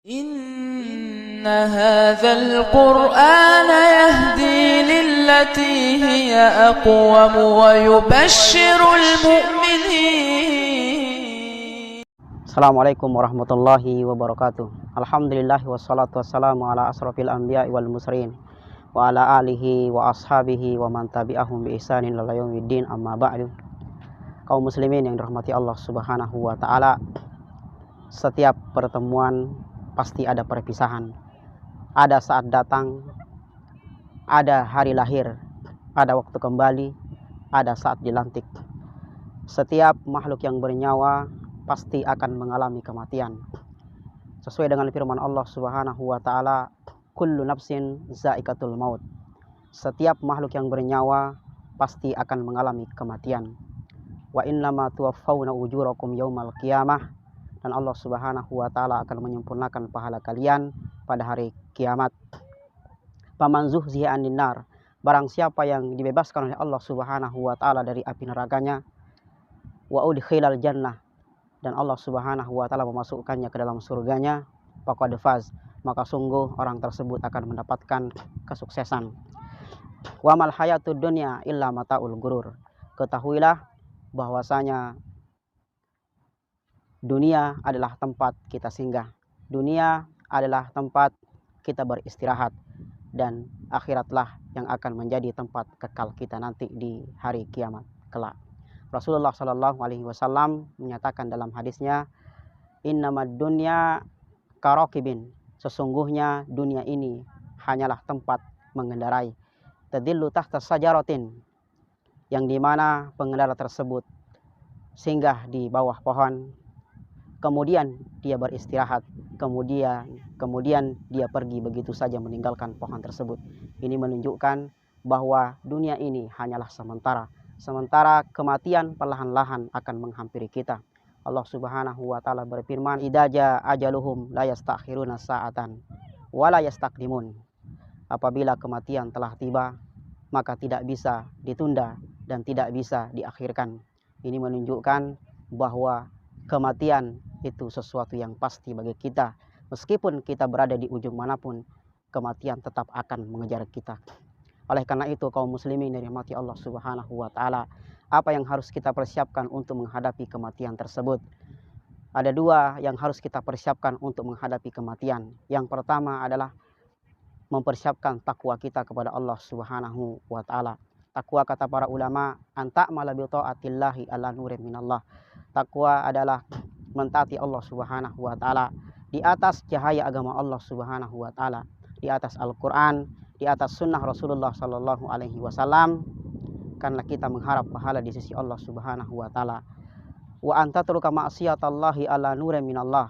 إن هذا القرآن يهدي للتي هي أقوم ويبشر المؤمنين. Assalamualaikum warahmatullahi wabarakatuh. Alhamdulillah wassalatu wassalamu ala asrafil anbiya wal mursalin wa ala alihi wa ashabihi wa man tabi'ahum bi ihsanin ila yaumiddin, amma ba'du. Kaum muslimin yang dirahmati Allah Subhanahu wa taala, setiap pertemuan pasti ada perpisahan. Ada saat datang, ada hari lahir, ada waktu kembali, ada saat dilantik. Setiap makhluk yang bernyawa pasti akan mengalami kematian. Sesuai dengan firman Allah Subhanahu wa taala, kullu nafsin za'iqatul maut. Setiap makhluk yang bernyawa pasti akan mengalami kematian. Wa innama tuwaffawna ujurakum yaumal qiyamah. Dan Allah Subhanahu wa taala akan menyempurnakan pahala kalian pada hari kiamat. Faman zuhziha 'anil nar, barang siapa yang dibebaskan oleh Allah Subhanahu wa taala dari api nerakanya, wa udkhilal jannah, dan Allah Subhanahu wa taala memasukkannya ke dalam surganya, faqad faz, maka sungguh orang tersebut akan mendapatkan kesuksesan. Wa mal hayatud dunya illa mataul gurur. Ketahuilah bahwasanya dunia adalah tempat kita singgah. Dunia adalah tempat kita beristirahat, dan akhiratlah yang akan menjadi tempat kekal kita nanti di hari kiamat kelak. Rasulullah Shallallahu Alaihi Wasallam menyatakan dalam hadisnya, innamad dunya karokibin, sesungguhnya dunia ini hanyalah tempat mengendarai. Tadillu tahta sajaratin, yang dimana pengendara tersebut singgah di bawah pohon, kemudian dia beristirahat, kemudian dia pergi begitu saja meninggalkan pohon tersebut. Ini menunjukkan bahwa dunia ini hanyalah sementara. Sementara kematian perlahan-lahan akan menghampiri kita. Allah Subhanahu wa taala berfirman, idza jaa ajaluhum la yastakhiruna sa'atan wa la yastaqdimun. Apabila kematian telah tiba, maka tidak bisa ditunda dan tidak bisa diakhirkan. Ini menunjukkan bahwa kematian itu sesuatu yang pasti bagi kita. Meskipun kita berada di ujung manapun, kematian tetap akan mengejar kita. Oleh karena itu, kaum muslimin yang dirahmati Allah Subhanahu wa taala, apa yang harus kita persiapkan untuk menghadapi kematian tersebut? Ada dua yang harus kita persiapkan untuk menghadapi kematian. Yang pertama adalah mempersiapkan takwa kita kepada Allah Subhanahu wa taala. Takwa, kata para ulama, anta'mala bi ta'atillahi ala nurin minallah. Takwa adalah mentaati Allah Subhanahu wa taala di atas cahaya agama Allah Subhanahu wa taala, di atas Al-Qur'an, di atas sunnah Rasulullah sallallahu alaihi wasallam, karena kita mengharap pahala di sisi Allah Subhanahu wa taala. Wa antatruka ma'siyatallahi ala nurin minallah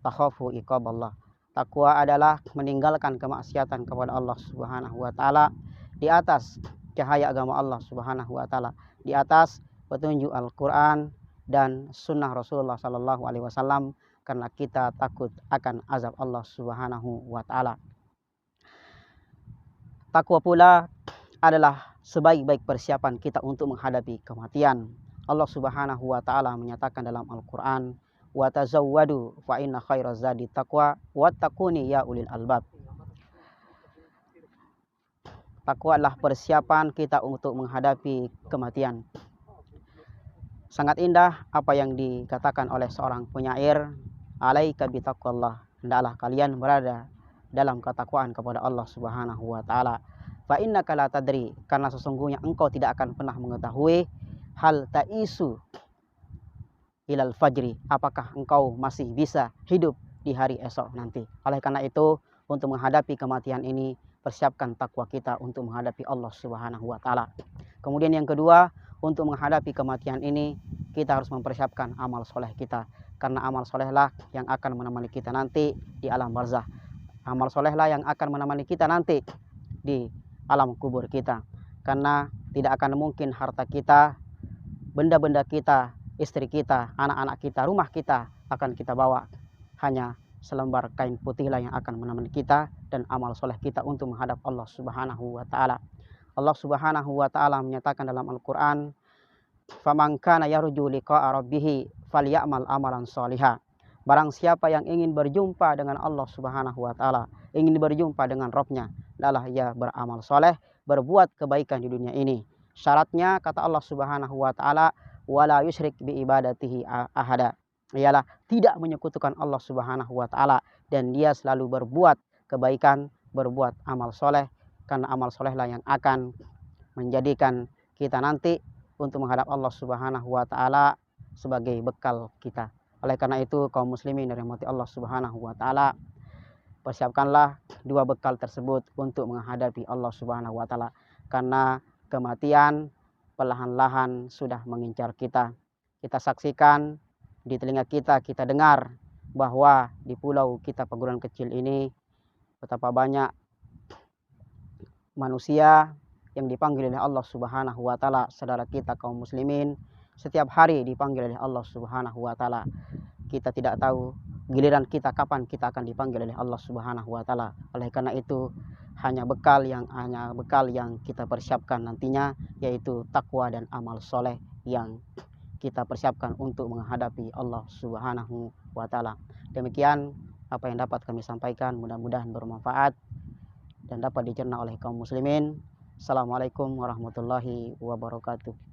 takhafu iqaballah. Takwa adalah meninggalkan kemaksiatan kepada Allah Subhanahu wa taala di atas cahaya agama Allah Subhanahu wa taala, di atas petunjuk Al-Qur'an dan sunnah Rasulullah Sallallahu Alaihi Wasallam, karena kita takut akan azab Allah Subhanahu wa taala. Takwa pula adalah sebaik-baik persiapan kita untuk menghadapi kematian. Allah Subhanahu wa taala menyatakan dalam Al-Qur'an, wa tazawwadu fa inna khairaz zadi taqwa wattaquni ya ulil albab. Takwa adalah persiapan kita untuk menghadapi kematian. Sangat indah apa yang dikatakan oleh seorang penyair, alaika bitaqwallah, hendaklah kalian berada dalam ketakwaan kepada Allah Subhanahu wa taala. Fa innaka la tadri, karena sesungguhnya engkau tidak akan pernah mengetahui, hal ta'isu ilal fajri, apakah engkau masih bisa hidup di hari esok nanti. Oleh karena itu, untuk menghadapi kematian ini, persiapkan takwa kita untuk menghadapi Allah Subhanahu wa taala. Kemudian yang kedua, untuk menghadapi kematian ini, kita harus mempersiapkan amal soleh kita. Karena amal solehlah yang akan menemani kita nanti di alam barzah. Amal solehlah yang akan menemani kita nanti di alam kubur kita. Karena tidak akan mungkin harta kita, benda-benda kita, istri kita, anak-anak kita, rumah kita akan kita bawa. Hanya selembar kain putihlah yang akan menemani kita dan amal soleh kita untuk menghadap Allah Subhanahu wa taala. Allah Subhanahu wa taala menyatakan dalam Al-Qur'an, faman kana yarju liqa'a rabbih falyamal amalan shaliha. Barang siapa yang ingin berjumpa dengan Allah Subhanahu wa taala, ingin berjumpa dengan Rabb-nya, adalah ia beramal soleh, berbuat kebaikan di dunia ini. Syaratnya kata Allah Subhanahu wa taala, wala yusyrik bi ibadatihi ahada. Ialah tidak menyekutukan Allah Subhanahu wa taala dan dia selalu berbuat kebaikan, berbuat amal soleh, karena amal solehlah yang akan menjadikan kita nanti untuk menghadap Allah Subhanahu wa taala sebagai bekal kita. Oleh karena itu kaum muslimin yang dirahmati Allah Subhanahu wa taala, persiapkanlah dua bekal tersebut untuk menghadapi Allah Subhanahu wa taala, karena kematian perlahan-lahan sudah mengincar kita. Kita saksikan di telinga kita, kita dengar bahwa di pulau kita Pegunungan Kecil ini betapa banyak manusia yang dipanggil oleh Allah Subhanahu wa taala, saudara kita kaum muslimin setiap hari dipanggil oleh Allah Subhanahu wa taala. Kita tidak tahu giliran kita kapan kita akan dipanggil oleh Allah Subhanahu wa taala. Oleh karena itu hanya bekal yang kita persiapkan nantinya, yaitu takwa dan amal soleh yang kita persiapkan untuk menghadapi Allah Subhanahu wa taala. Demikian apa yang dapat kami sampaikan, mudah-mudahan bermanfaat dan dapat dicerna oleh kaum muslimin. Assalamualaikum warahmatullahi wabarakatuh.